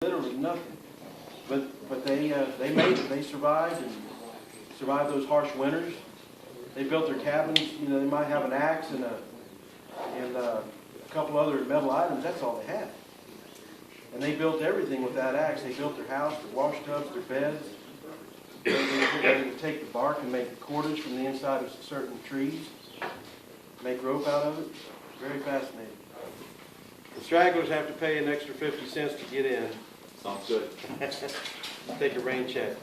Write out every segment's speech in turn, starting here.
literally nothing. But they made it. They survived and survived those harsh winters. They built their cabins. You know, they might have an axe and a couple other metal items. That's all they had. And they built everything with that axe. They built their house, their wash tubs, their beds. They would take the bark and make cordage from the inside of certain trees, make rope out of it. Very fascinating. The stragglers have to pay an extra 50 cents to get in. Sounds good. Take a rain check.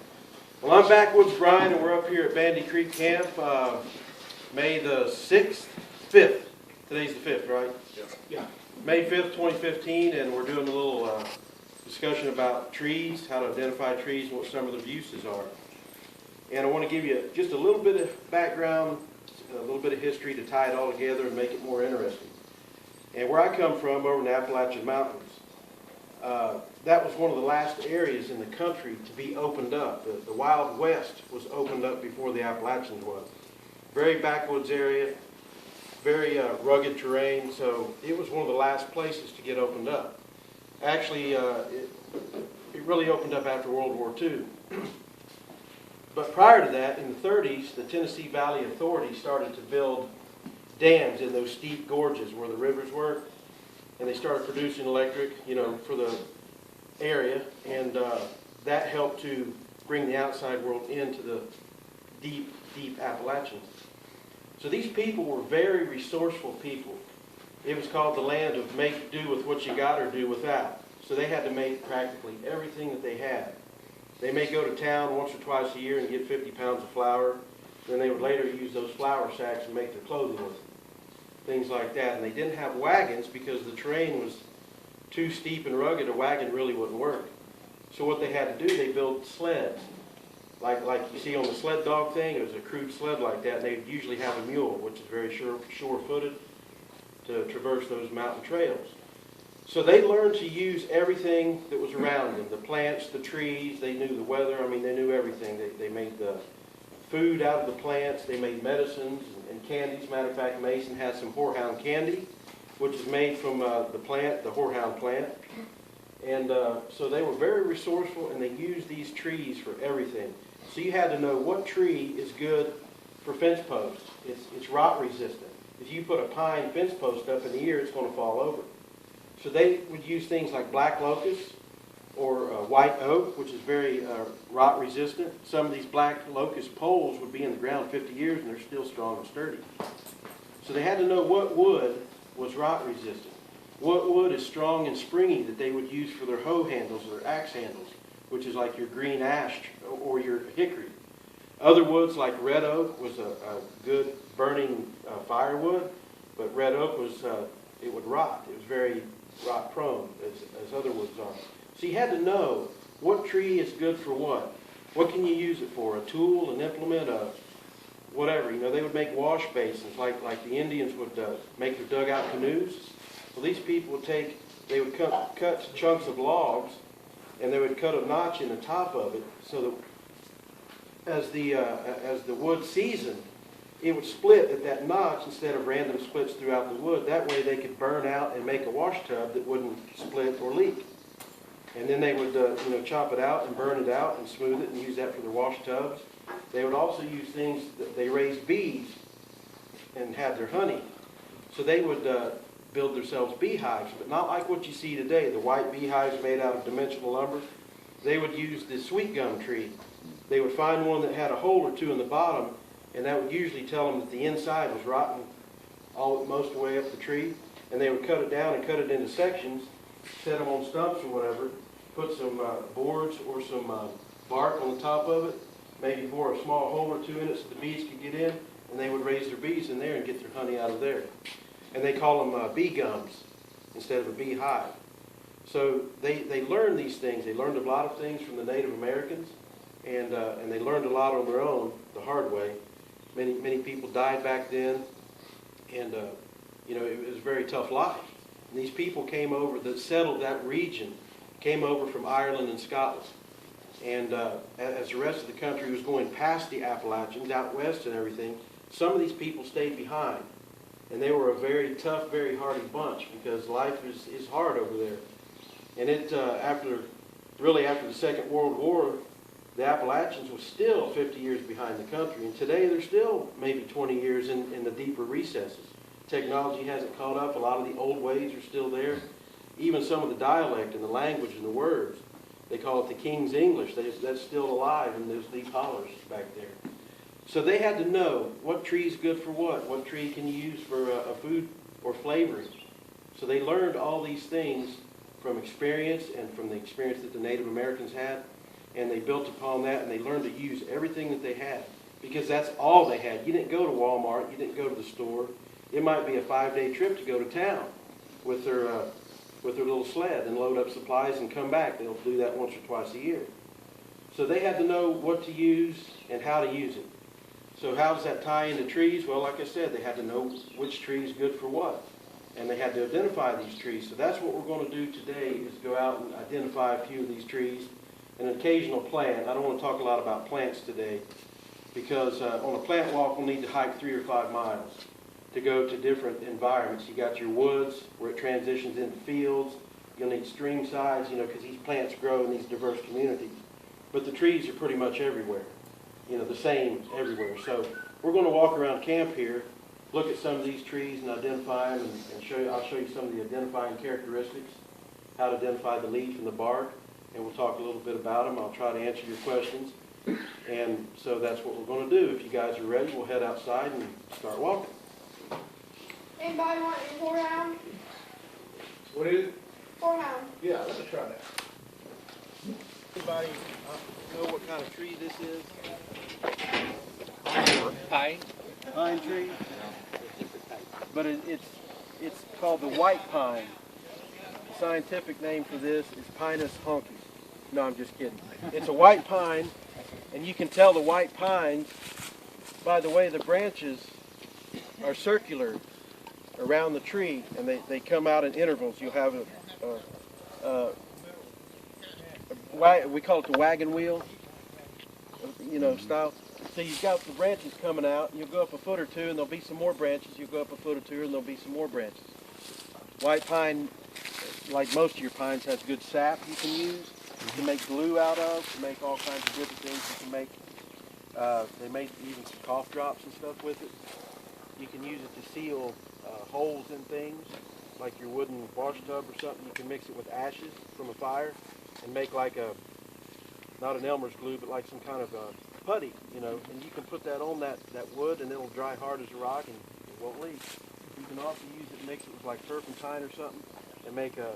Well, I'm Backwoods Bryan, and we're up here at Bandy Creek Camp, May the 6th, 5th. Today's the 5th, right? Yeah. May 5th, 2015, and we're doing a little discussion about trees, how to identify trees, and what some of their uses are. And I want to give you just a little bit of background, a little bit of history to tie it all together and make it more interesting. And where I come from, over in the Appalachian Mountains, that was one of the last areas in the country to be opened up. The Wild West was opened up before the Appalachians was. Very backwoods area, very rugged terrain, so it was one of the last places to get opened up. Actually, it really opened up after World War II. But prior to that, in the 30s, the Tennessee Valley Authority started to build dams in those steep gorges where the rivers were, and they started producing electric, you know, for the area, and that helped to bring the outside world into the deep, deep Appalachians. So these people were very resourceful people. It was called the land of make do with what you got or do without. So they had to make practically everything that they had. They may go to town once or twice a year and get 50 pounds of flour. Then they would later use those flour sacks and make their clothing with them. Things like that. And they didn't have wagons because the terrain was too steep and rugged. A wagon really wouldn't work. So what they had to do, they built sleds. Like you see on the sled dog thing, it was a crude sled like that. And they'd usually have a mule, which is very sure-footed, to traverse those mountain trails. So they learned to use everything that was around them, the plants, the trees, they knew the weather, I mean, they knew everything. They made the food out of the plants, they made medicines and candies. Matter of fact, Mason has some horehound candy, which is made from the plant, the horehound plant. And so they were very resourceful, and they used these trees for everything. So you had to know what tree is good for fence posts. It's rot resistant. If you put a pine fence post up in the year, it's going to fall over. So they would use things like black locust or white oak, which is very rot resistant. Some of these black locust poles would be in the ground 50 years and they're still strong and sturdy. So they had to know what wood was rot resistant. What wood is strong and springy that they would use for their hoe handles or their axe handles, which is like your green ash or your hickory. Other woods like red oak was a good burning firewood, but red oak was, it would rot. It was very rot prone as other woods are. So you had to know what tree is good for what. What can you use it for? A tool, an implement, whatever. You know, they would make wash basins like the Indians would make their dugout canoes. Well, these people would they would cut chunks of logs, and they would cut a notch in the top of it so that as the wood seasoned, it would split at that notch instead of random splits throughout the wood. That way they could burn out and make a wash tub that wouldn't split or leak. And then they would chop it out and burn it out and smooth it and use that for their wash tubs. They would also use things that they raised bees and had their honey. So they would build themselves beehives, but not like what you see today, the white beehives made out of dimensional lumber. They would use the sweet gum tree. They would find one that had a hole or two in the bottom, and that would usually tell them that the inside was rotten most of the way up the tree. And they would cut it down and cut it into sections, set them on stumps or whatever, put some boards or some bark on the top of it, maybe bore a small hole or two in it so the bees could get in, and they would raise their bees in there and get their honey out of there. And they call them bee gums instead of a beehive. So they learned these things. They learned a lot of things from the Native Americans, and they learned a lot on their own the hard way. Many people died back then, and it was a very tough life. And these people came over that settled that region, came over from Ireland and Scotland. And as the rest of the country was going past the Appalachians, out west and everything, some of these people stayed behind. And they were a very tough, very hardy bunch because life is hard over there. And after really after the Second World War, the Appalachians was still 50 years behind the country, and today they're still maybe 20 years in the deeper recesses. Technology hasn't caught up. A lot of the old ways are still there. Even some of the dialect and the language and the words, they call it the King's English. That's still alive in those deep hollers back there. So they had to know what tree is good for what tree can you use for a food or flavoring. So they learned all these things from experience and from the experience that the Native Americans had, and they built upon that, and they learned to use everything that they had, because that's all they had. You didn't go to Walmart, you didn't go to the store. It might be a 5-day trip to go to town with their little sled and load up supplies and come back. They'll do that once or twice a year. So they had to know what to use and how to use it. So how does that tie into trees? Well, like I said, they had to know which tree is good for what. And they had to identify these trees. So that's what we're going to do today, is go out and identify a few of these trees. An occasional plant. I don't want to talk a lot about plants today, because on a plant walk we'll need to hike 3 or 5 miles to go to different environments. You got your woods where it transitions into fields. You'll need stream sides, because these plants grow in these diverse communities. But the trees are pretty much everywhere, the same everywhere. So we're going to walk around camp here, look at some of these trees and identify them, and show you. I'll show you some of the identifying characteristics, how to identify the leaf and the bark, and we'll talk a little bit about them. I'll try to answer your questions. And so that's what we're going to do. If you guys are ready, we'll head outside and start walking. Anybody want a 4-hound? What is it? 4-hound. Yeah, let me try that. Anybody know what kind of tree this is? Pine. Pine tree? But it's called the white pine. The scientific name for this is Pinus honky. No, I'm just kidding. It's a white pine, and you can tell the white pines by the way the branches are circular around the tree, and they come out in intervals. You'll have we call it the wagon wheel, style. So you've got the branches coming out, and you'll go up a foot or two, and there'll be some more branches. You'll go up a foot or two, and there'll be some more branches. White pine, like most of your pines, has good sap you can use. You can make glue out of, to make all kinds of different things. You can make, they make even some cough drops and stuff with it. You can use it to seal holes in things, like your wooden wash tub or something. You can mix it with ashes from a fire and make like not an Elmer's glue, but like some kind of putty, and you can put that on that wood, and it'll dry hard as a rock and it won't leak. You can also use it, mix it with like turpentine or something, and make a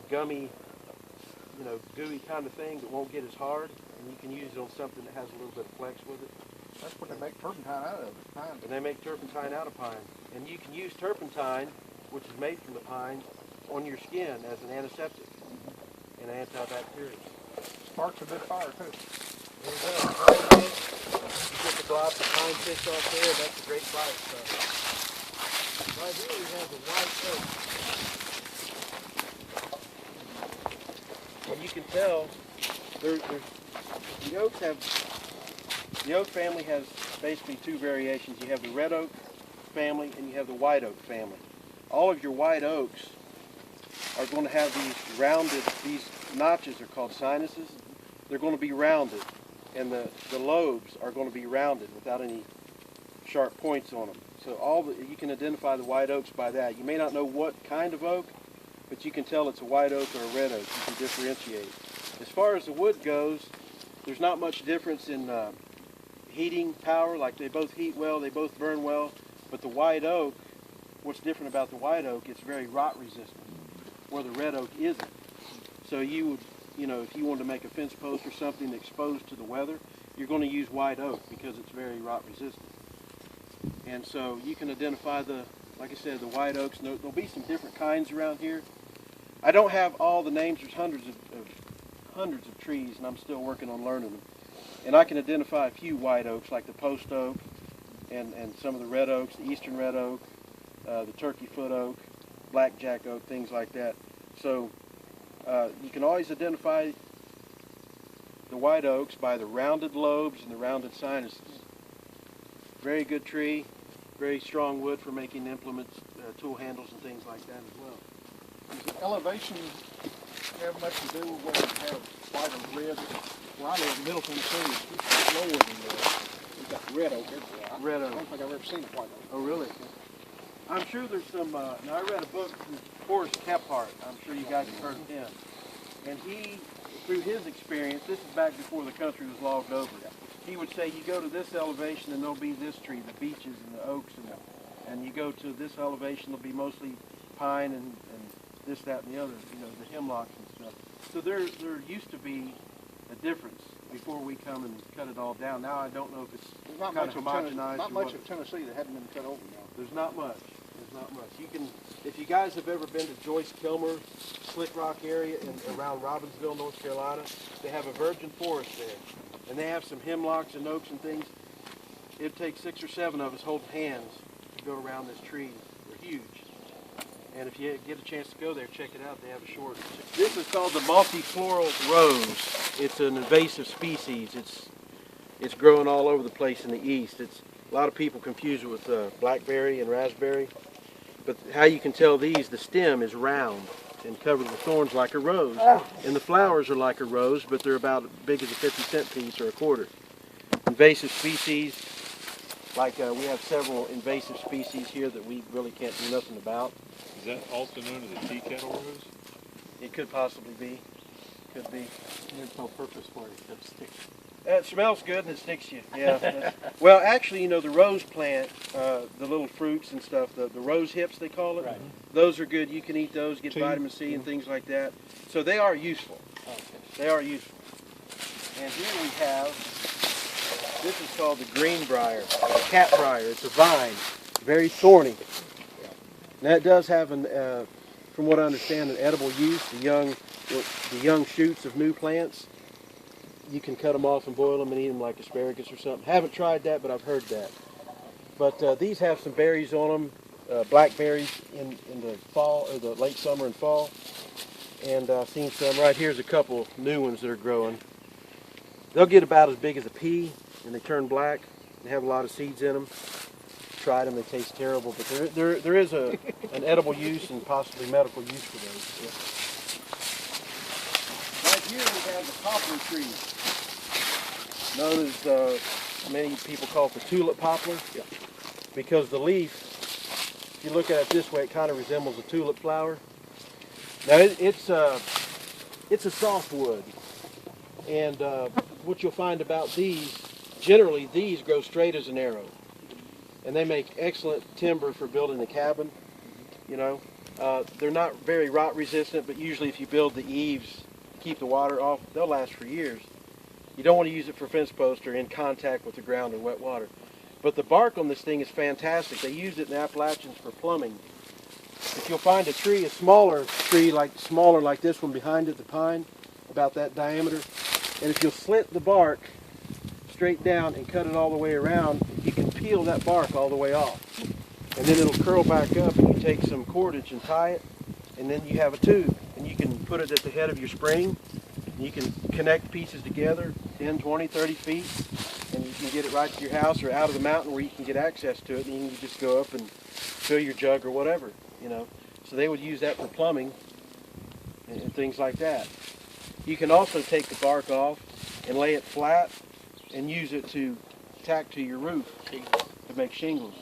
gummy, gooey kind of thing that won't get as hard, and you can use it on something that has a little bit of flex with it. That's what they make turpentine out of, pine. And they make turpentine out of pine. And you can use turpentine, which is made from the pine, on your skin as an antiseptic and antibacterial. Sparks a bit of fire, too. There you go. You get the globs of pine fish off there, that's a great fire stuff. Right here we have the white oak. And you can tell, the oak family has basically 2 variations. You have the red oak family and you have the white oak family. All of your white oaks are going to have these notches are called sinuses. They're going to be rounded, and the lobes are going to be rounded without any sharp points on them. So you can identify the white oaks by that. You may not know what kind of oak, but you can tell it's a white oak or a red oak. You can differentiate. As far as the wood goes, there's not much difference in heating power. Like, they both heat well, they both burn well, but the white oak, what's different about the white oak, it's very rot resistant, where the red oak isn't. So you would, if you wanted to make a fence post or something exposed to the weather, you're going to use white oak because it's very rot resistant. And so you can identify like I said, the white oaks. There'll be some different kinds around here. I don't have all the names. There's hundreds of trees, and I'm still working on learning them. And I can identify a few white oaks, like the post oak, and some of the red oaks, the eastern red oak, the turkey foot oak, blackjack oak, things like that. So you can always identify the white oaks by the rounded lobes and the rounded sinuses. Very good tree, very strong wood for making implements, tool handles and things like that as well. Is the elevation have much to do with whether you have white or red. Where I live in Middle Tennessee, it's lower than we've got red oak everywhere. Red I oak. don't think I've ever seen a white oak. Oh, really? I'm sure there's some, now I read a book from Forrest Kephart. I'm sure you guys have heard of him. And he, through his experience, this is back before the country was logged over. He would say, you go to this elevation and there'll be this tree, the beeches and the oaks, and you go to this elevation, there'll be mostly pine and this, that, and the other, you know, the hemlocks and stuff. So there used to be a difference before we come and cut it all down. Now I don't know if it's There's not kind much of of Tennessee, homogenized. not or much what. of Tennessee that hadn't been cut over now. There's not much. There's not much. You can, if you guys have ever been to Joyce Kilmer, Slick Rock area around Robbinsville, North Carolina, they have a virgin forest there. And they have some hemlocks and oaks and things. It'd take 6 or 7 of us holding hands to go around this tree. They're huge. And if you get a chance to go there, check it out. They have a short. This is called the multifloral rose. It's an invasive species. It's growing all over the place in the east. A lot of people confuse it with blackberry and raspberry. But how you can tell these, the stem is round and covered with thorns like a rose. And the flowers are like a rose, but they're about as big as a 50-cent piece or a quarter. Invasive species, like we have several invasive species here that we really can't do nothing about. Is that also known as a tea kettle rose? It could possibly be. Could be. There's no purpose for it except stick. It smells good and it sticks you. Yeah. Well, actually, you know, the rose plant, the little fruits and stuff, the rose hips they call it, Right. those are good. You can eat those, get vitamin C and things like that. So they are useful. They are useful. And here we have, this is called the green briar, cat briar. It's a vine, very thorny. Now it does have, from what I understand, an edible use. The young shoots of new plants, you can cut them off and boil them and eat them like asparagus or something. Haven't tried that, but I've heard that. But these have some berries on them, blackberries in the fall, or the late summer and fall. And I've seen some. Right here's a couple new ones that are growing. They'll get about as big as a pea, and they turn black. They have a lot of seeds in them. Tried them, they taste terrible, but there is an edible use and possibly medical use for those. Yeah. Right here we have the poplar tree, known as many people call it the tulip poplar, because the leaf, if you look at it this way, it kind of resembles a tulip flower. Now it's a softwood, and what you'll find about these, generally these grow straight as an arrow. And they make excellent timber for building a cabin, you know. They're not very rot resistant, but usually if you build the eaves to keep the water off, they'll last for years. You don't want to use it for fence posts or in contact with the ground or wet water. But the bark on this thing is fantastic. They use it in Appalachians for plumbing. If you'll find a tree, a smaller tree, smaller like this one behind it, the pine, about that diameter, and if you'll slit the bark straight down and cut it all the way around, you can peel that bark all the way off. And then it'll curl back up, and you take some cordage and tie it, and then you have a tube. And you can put it at the head of your spring, and you can connect pieces together 10, 20, 30 feet, and you can get it right to your house or out of the mountain where you can get access to it, and you can just go up and fill your jug or whatever, you know. So they would use that for plumbing and things like that. You can also take the bark off and lay it flat and use it to tack to your roof to make shingles.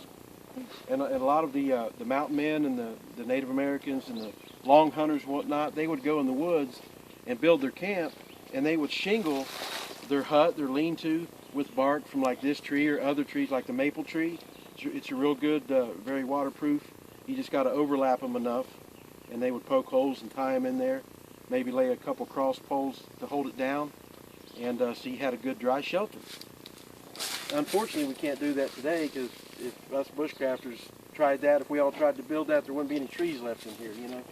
And a lot of the mountain men and the Native Americans and the long hunters and whatnot, they would go in the woods and build their camp, and they would shingle their hut, their lean-to, with bark from like this tree or other trees like the maple tree. It's a real good, very waterproof. You just got to overlap them enough, and they would poke holes and tie them in there. Maybe lay a couple cross poles to hold it down, and so you had a good dry shelter. Unfortunately, we can't do that today, because if us bushcrafters tried that, if we all tried to build that, there wouldn't be any trees left in here, you know.